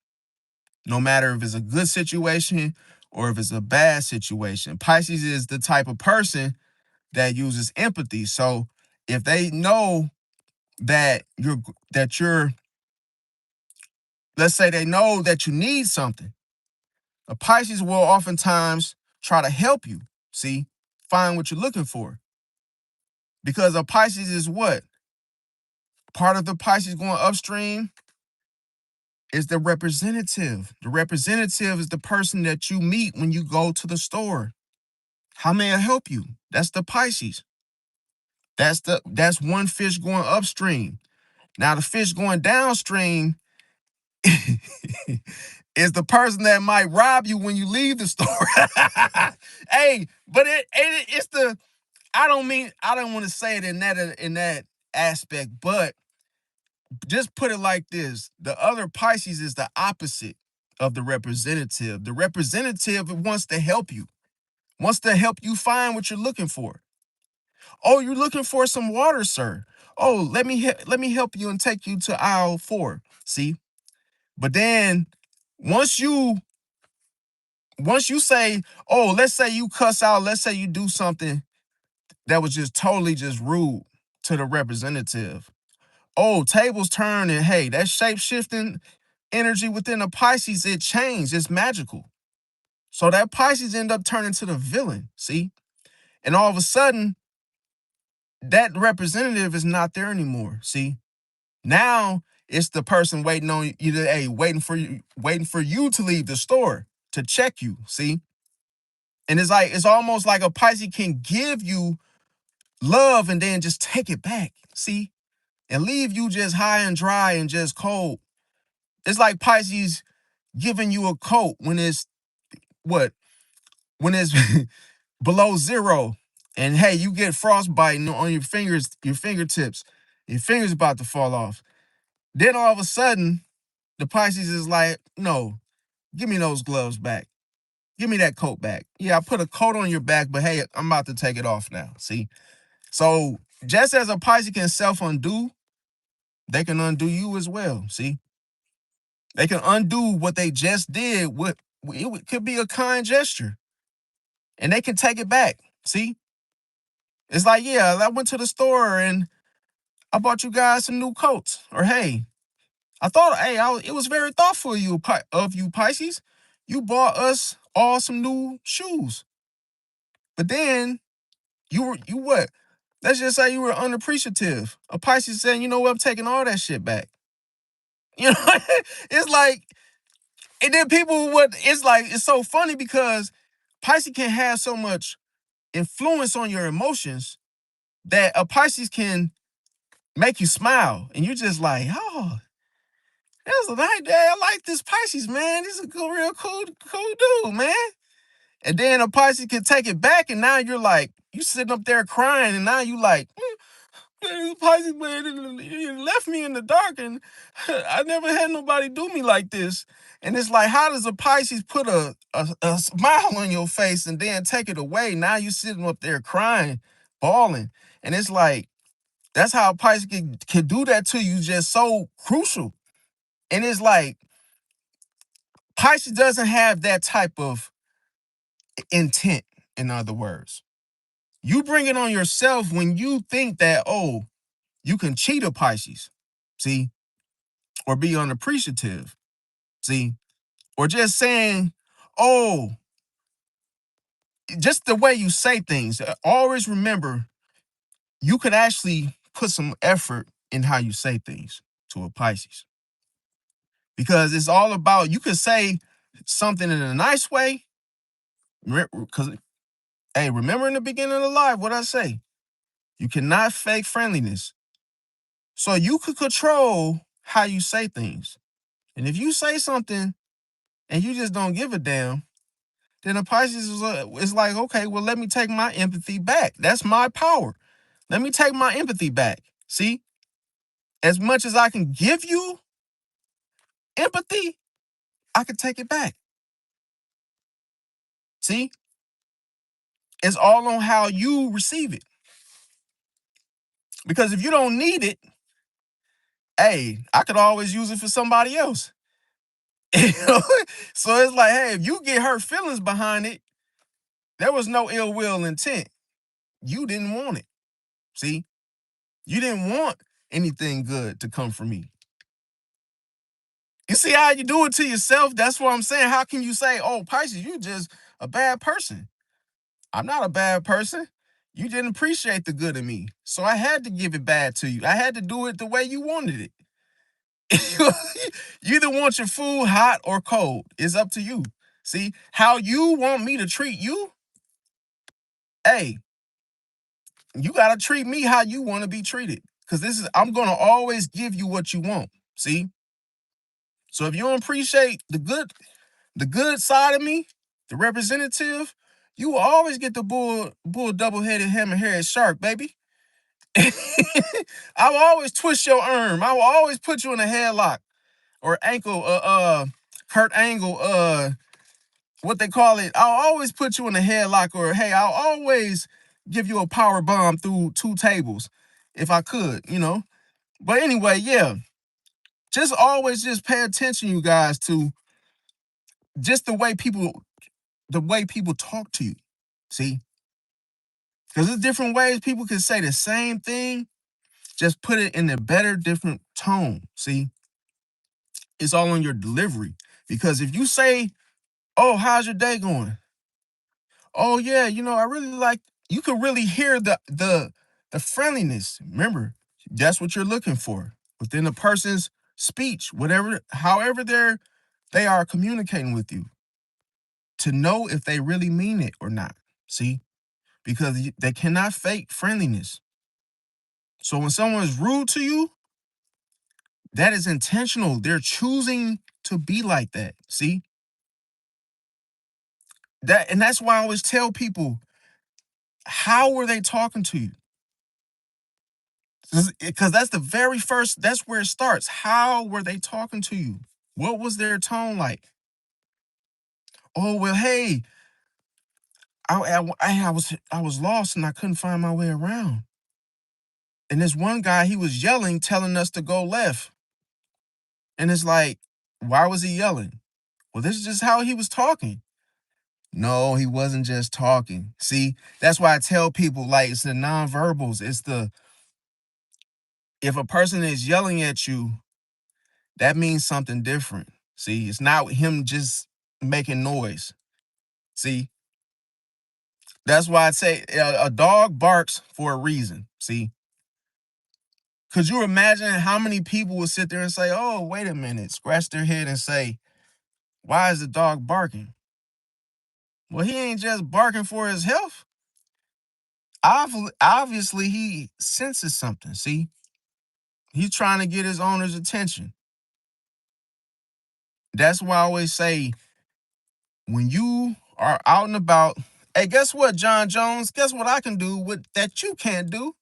Speaker 1: no matter if it's a good situation or if it's a bad situation. Pisces is the type of person that uses empathy. So if they know that you're, let's say they know that you need something, a Pisces will oftentimes try to help you, see, find what you're looking for. Because a Pisces is what? Part of the Pisces going upstream is the representative. The representative is the person that you meet when you go to the store. How may I help you? That's the Pisces. That's one fish going upstream. Now the fish going downstream is the person that might rob you when you leave the store. Hey, but it's the I don't want to say it in that aspect, but just put it like this: the other Pisces is the opposite of the representative. The representative wants to help you, find what you're looking for. Oh, you're looking for some water, sir. Oh, let me help you and take you to aisle 4. See? But then once you say, oh, let's say you cuss out, let's say you do something that was just totally just rude to the representative. Oh, tables turn, and hey, that shape shifting energy within the Pisces, it changed. It's magical. So that Pisces end up turning to the villain. See? And all of a sudden, that representative is not there anymore. See? Now it's the person waiting on you, waiting for you to leave the store to check you. See? And it's almost like a Pisces can give you love and then just take it back. See? And leave you just high and dry and just cold. It's like Pisces giving you a coat when it's what? When it's below 0. And hey, you get frostbite on your fingertips. Your fingers about to fall off. Then all of a sudden, the Pisces is like, no, give me those gloves back. Give me that coat back. Yeah, I put a coat on your back, but hey, I'm about to take it off now. See? So just as a Pisces can self-undo, they can undo you as well. See? They can undo what they just did. It could be a kind gesture. And they can take it back. See? It's like, yeah, I went to the store and I bought you guys some new coats. Or hey, I thought, hey, it was very thoughtful of you, Pisces. You bought us all some new shoes. But then you what? Let's just say you were unappreciative. A Pisces saying, you know what, I'm taking all that shit back. You know, it's like, and then people would, it's like, it's so funny because Pisces can have so much influence on your emotions that a Pisces can make you smile. And you're just like, oh, that's a nice day. I like this Pisces, man. This is a real cool dude, man. And then a Pisces can take it back, and now you're like, you sitting up there crying, and now you like, man, Pisces, man, he left me in the dark, and I never had nobody do me like this. And it's like, how does a Pisces put a smile on your face and then take it away? Now you sitting up there crying, bawling. And it's like, that's how a Pisces can do that to you, just so crucial. And it's like, Pisces doesn't have that type of intent, in other words. You bring it on yourself when you think that, oh, you can cheat a Pisces, see, or be unappreciative, see, or just saying, oh, just the way you say things. Always remember, you could actually put some effort in how you say things to a Pisces because it's all about, you could say something in a nice way, because, hey, remember in the beginning of the live, what I say? You cannot fake friendliness. So you could control how you say things. And if you say something and you just don't give a damn, then a Pisces is like, okay, well, let me take my empathy back. That's my power. Let me take my empathy back. See, as much as I can give you empathy, I can take it back. See, it's all on how you receive it. Because if you don't need it, hey, I could always use it for somebody else. You know? So it's like, hey, if you get hurt feelings behind it, there was no ill will intent. You didn't want it. See, you didn't want anything good to come from me. You see how you do it to yourself? That's what I'm saying. How can you say, oh, Pisces, you just a bad person? I'm not a bad person. You didn't appreciate the good in me. So I had to give it bad to you. I had to do it the way you wanted it. You either want your food hot or cold. It's up to you. See, how you want me to treat you, hey, you gotta treat me how you want to be treated. Because I'm gonna always give you what you want. See? So if you don't appreciate the good side of me, the representative, you will always get the bull double-headed hammer-headed shark, baby. I will always twist your arm. I will always put you in a headlock or ankle, Kurt Angle, what they call it. I'll always put you in a headlock, or hey, I'll always give you a power bomb through 2 tables if I could, you know. But anyway, yeah, just always just pay attention, you guys, to just the way people talk to you. See, because there's different ways people can say the same thing, just put it in a better, different tone. See, it's all on your delivery. Because if you say, oh, how's your day going? Oh yeah, I really like, you can really hear the friendliness. Remember, that's what you're looking for within a person's speech, whatever, however they are communicating with you, to know if they really mean it or not. See, because they cannot fake friendliness. So when someone is rude to you, that is intentional. They're choosing to be like that. See, and that's why I always tell people, how were they talking to you? Because that's the very first, that's where it starts. How were they talking to you? What was their tone like? Oh, well, hey, I was lost and I couldn't find my way around. And this one guy, he was yelling, telling us to go left. And it's like, why was he yelling? Well, this is just how he was talking. No, he wasn't just talking. See, that's why I tell people, like, it's the nonverbals. It's the, if a person is yelling at you, that means something different. See, it's not him just making noise. See, that's why I say a dog barks for a reason. See, could you imagine how many people would sit there and say, oh, wait a minute, scratch their head and say, why is the dog barking? Well, he ain't just barking for his health. Obviously, he senses something. See, he's trying to get his owner's attention. That's why I always say, when you are out and about, hey, guess what, John Jones? Guess what I can do with that you can't do?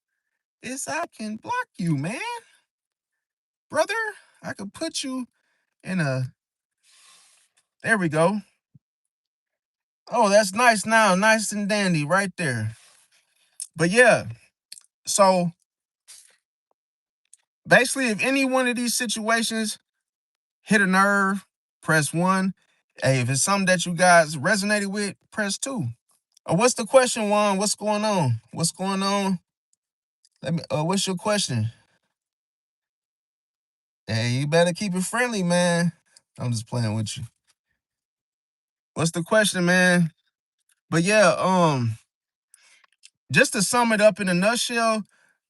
Speaker 1: Is I can block you, man. Brother, I could put you in a, there we go. Oh, that's nice now, nice and dandy right there. But yeah, so basically, if any one of these situations hit a nerve, press one. Hey, if it's something that you guys resonated with, press two. What's the question, Juan? What's going on? What's going on? Let me. What's your question? Hey, you better keep it friendly, man. I'm just playing with you. What's the question, man? But yeah, just to sum it up in a nutshell,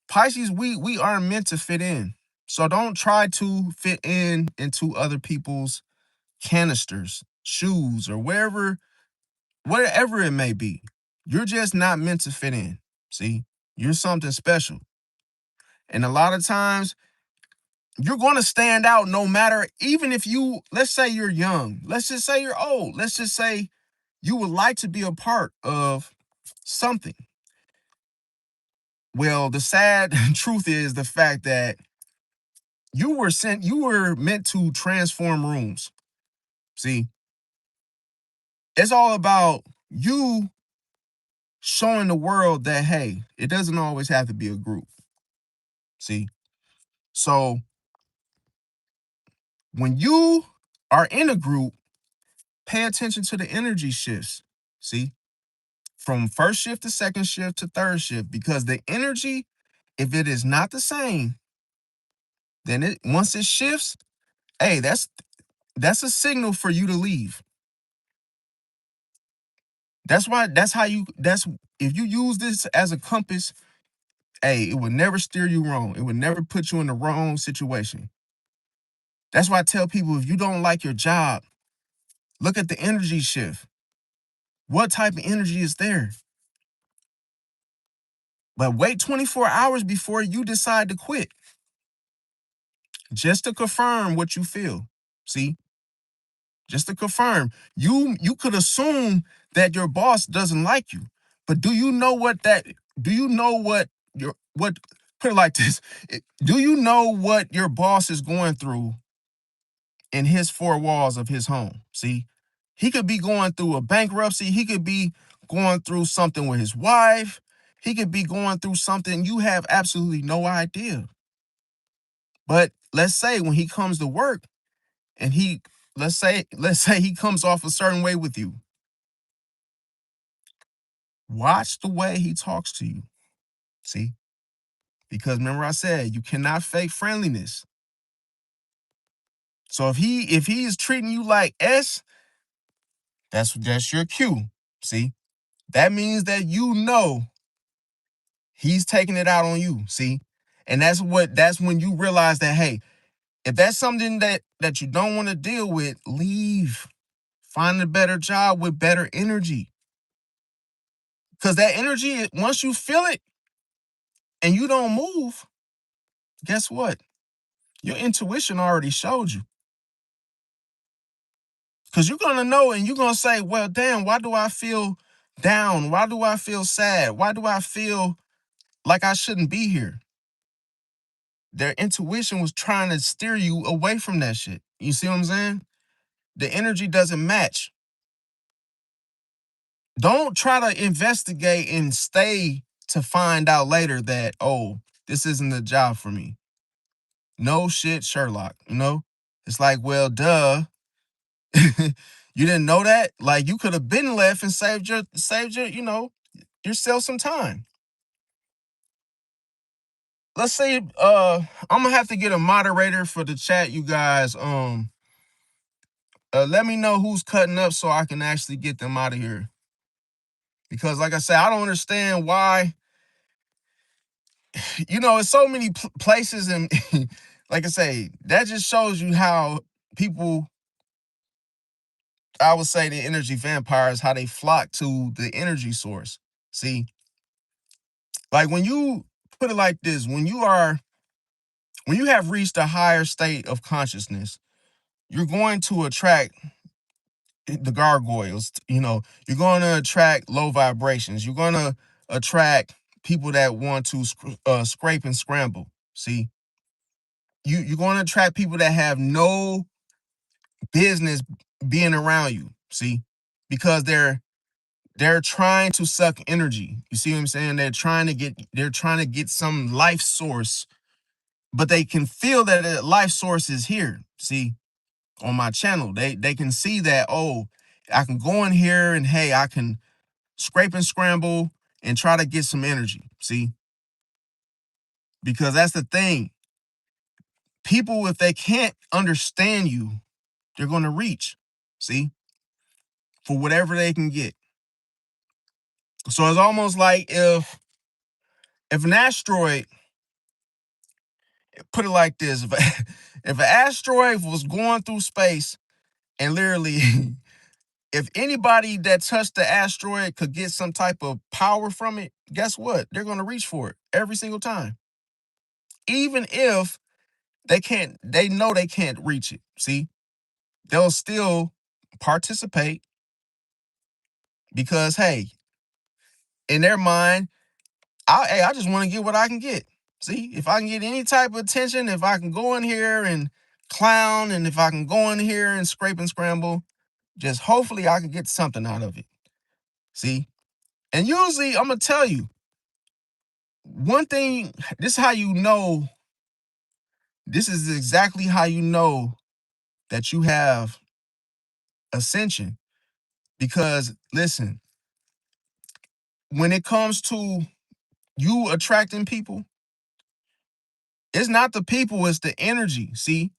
Speaker 1: Pisces, we aren't meant to fit in. So don't try to fit in into other people's canisters, shoes, or whatever it may be. You're just not meant to fit in. See, you're something special. And a lot of times you're going to stand out no matter, even if you, let's say you're young, let's just say you're old, let's just say you would like to be a part of something. Well, the sad truth is the fact that you were meant to transform rooms. See, it's all about you showing the world that, hey, it doesn't always have to be a group. See, so when you are in a group, pay attention to the energy shifts. See, from first shift to second shift to third shift, because the energy, if it is not the same, then once it shifts, hey, that's a signal for you to leave. That's why that's if you use this as a compass, hey, it would never steer you wrong. It would never put you in the wrong situation. That's why I tell people, if you don't like your job, look at the energy shift. What type of energy is there? But wait 24 hours before you decide to quit, just to confirm what you feel. See, just to confirm. You could assume that your boss doesn't like you, but do you know what your what put it like this? Do you know what your boss is going through in his four walls of his home? See, he could be going through a bankruptcy, he could be going through something with his wife, he could be going through something you have absolutely no idea. But let's say when he comes to work and let's say he comes off a certain way with you. Watch the way he talks to you. See? Because remember I said you cannot fake friendliness. So if he is treating you like S, that's your cue. See? That means that you know he's taking it out on you. See? And that's when you realize that, hey, if that's something that you don't want to deal with, leave. Find a better job with better energy. Because that energy, once you feel it and you don't move, guess what? Your intuition already showed you. Because you're going to know and you're going to say, well, damn, why do I feel down? Why do I feel sad? Why do I feel like I shouldn't be here? Their intuition was trying to steer you away from that shit. You see what I'm saying? The energy doesn't match. Don't try to investigate and stay to find out later that, oh, this isn't the job for me. No shit, Sherlock, you know? It's like, well, duh. You didn't know that? Like you could have been left and saved your, yourself some time. Let's say I'm gonna have to get a moderator for the chat, you guys. Let me know who's cutting up so I can actually get them out of here. Because like I said, I don't understand why, it's so many places, and like I say, that just shows you how people, I would say the energy vampires, how they flock to the energy source. See, like when you put it like this, when you have reached a higher state of consciousness, you're going to attract the gargoyles. You're going to attract low vibrations. You're going to attract people that want to scrape and scramble. See, you're going to attract people that have no business being around you. See, because they're trying to suck energy. You see what I'm saying? They're trying to get some life source, but they can feel that a life source is here. See, on my channel, they can see that, oh, I can go in here and hey, I can scrape and scramble and try to get some energy. See, because that's the thing. People, if they can't understand you, they're going to reach. See, for whatever they can get. So it's almost like if an asteroid, put it like this, if an asteroid was going through space and literally if anybody that touched the asteroid could get some type of power from it, guess what? They're going to reach for it every single time. Even if they know they can't reach it. See, they'll still participate because, hey, in their mind, I just want to get what I can get. See, if I can get any type of attention, if I can go in here and clown, and if I can go in here and scrape and scramble, just hopefully I can get something out of it. See, and usually I'm going to tell you, one thing, this is exactly how you know that you have ascension. Because listen, when it comes to you attracting people, it's not the people, it's the energy. See,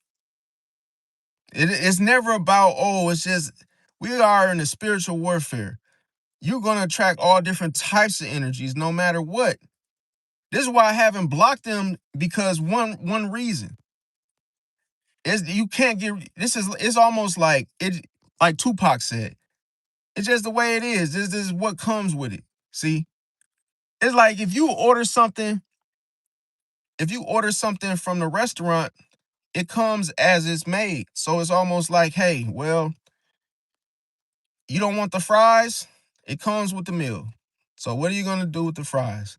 Speaker 1: it's never about, oh, it's just, we are in a spiritual warfare. You're going to attract all different types of energies no matter what. This is why I haven't blocked them, because one reason is you can't get, it's almost like it, like Tupac said, it's just the way it is. This is what comes with it. See, it's like if you order something from the restaurant, it comes as it's made. So it's almost like, hey, well, you don't want the fries? It comes with the meal. So what are you gonna do with the fries?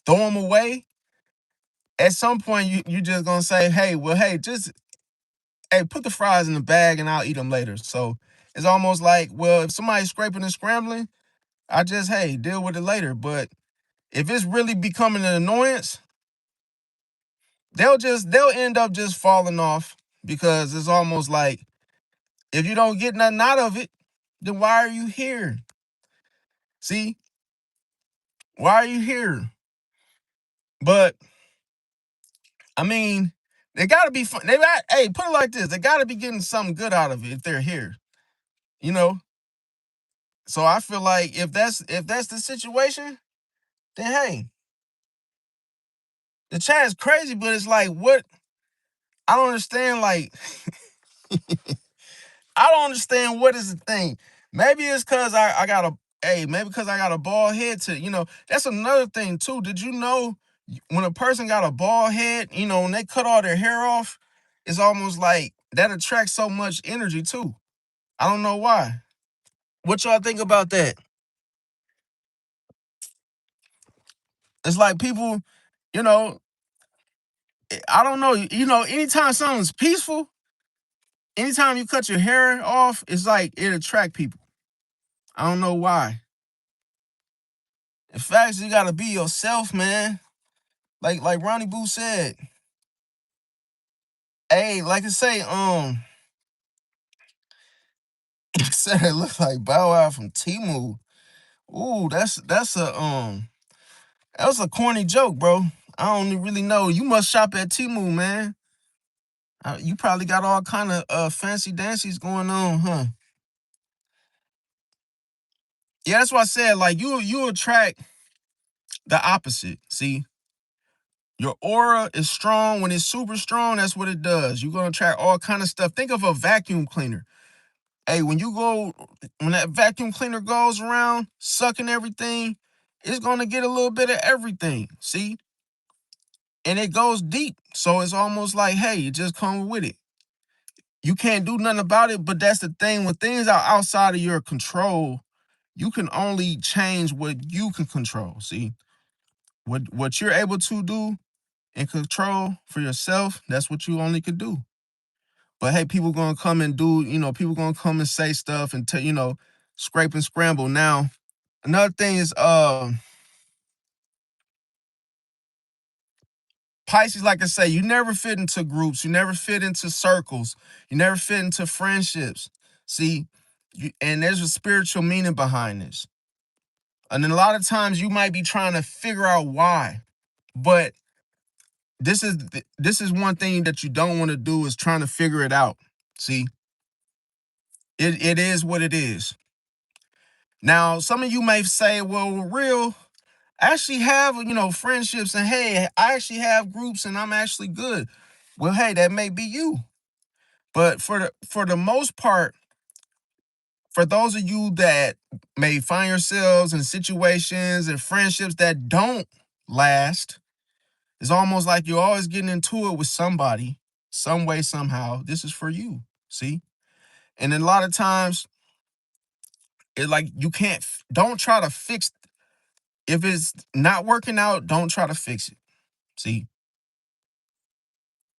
Speaker 1: Throw them away? At some point, you just gonna say, hey, well, hey, just hey, put the fries in the bag and I'll eat them later. So it's almost like, well, if somebody's scraping and scrambling, I just, hey, deal with it later. But if it's really becoming an annoyance, they'll end up just falling off, because it's almost like, if you don't get nothing out of it, then why are you here? See, why are you here? But I mean, they gotta be fun. Hey, put it like this: they gotta be getting something good out of it if they're here. You know. So I feel like if that's the situation, then hey, the chat is crazy, but it's like, what? I don't understand. Like, I don't understand what is the thing. Maybe it's because I got maybe because I got a bald head that's another thing too. Did you know when a person got a bald head, when they cut all their hair off, it's almost like that attracts so much energy too. I don't know why. What y'all think about that? It's like people, you know, I don't know. Anytime something's peaceful, anytime you cut your hair off, it's like it attract people. I don't know why. In fact, you gotta be yourself, man. Like Ronnie Boo said. Hey, like I say, said it looked like Bow Wow from Timu. Ooh, that was a corny joke, bro. I don't really know. You must shop at Timu, man. You probably got all kind of fancy dancies going on, huh? Yeah, that's why I said like you attract the opposite. See, your aura is strong when it's super strong. That's what it does. You're gonna attract all kind of stuff. Think of a vacuum cleaner. Hey, when that vacuum cleaner goes around sucking everything, it's gonna get a little bit of everything. See, and it goes deep. So it's almost like, hey, it just comes with it. You can't do nothing about it, but that's the thing. When things are outside of your control, you can only change what you can control. See, what you're able to do and control for yourself, that's what you only could do. But hey, people gonna come and people gonna come and say stuff and scrape and scramble. Now, another thing is Pisces, like I say, you never fit into groups, you never fit into circles, you never fit into friendships. See, and there's a spiritual meaning behind this. And then a lot of times you might be trying to figure out why. But this is one thing that you don't want to do is trying to figure it out. See, it is what it is. Now, some of you may say, well, real, I actually have, friendships and hey, I actually have groups and I'm actually good. Well, hey, that may be you. But for the most part, for those of you that may find yourselves in situations and friendships that don't last, it's almost like you're always getting into it with somebody, some way, somehow. This is for you. See? And then a lot of times, it like you can't, don't try to fix, if it's not working out, don't try to fix it. See?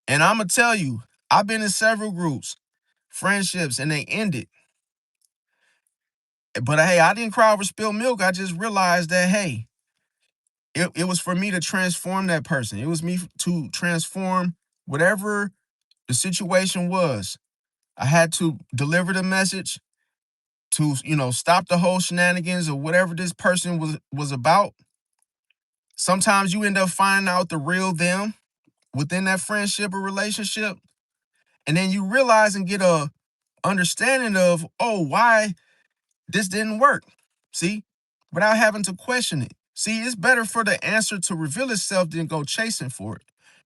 Speaker 1: And I'm going to tell you, I've been in several groups, friendships, and they ended. But hey, I didn't cry over spilled milk. I just realized that, hey, it was for me to transform that person. It was me to transform whatever the situation was. I had to deliver the message to, stop the whole shenanigans or whatever this person was about. Sometimes you end up finding out the real them within that friendship or relationship. And then you realize and get a understanding of, oh, why this didn't work. See, without having to question it. See, it's better for the answer to reveal itself than go chasing for it.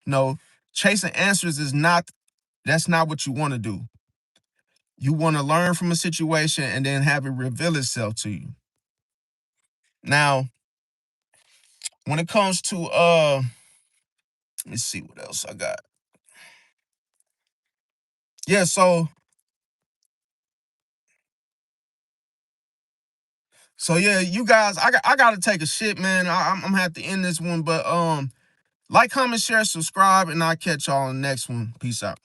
Speaker 1: No, chasing answers that's not what you want to do. You want to learn from a situation and then have it reveal itself to you. Now, when it comes to let me see what else I got. Yeah, so yeah, you guys, I gotta take a shit, man. I'm gonna have to end this one, but like, comment, share, subscribe, and I'll catch y'all on the next one. Peace out.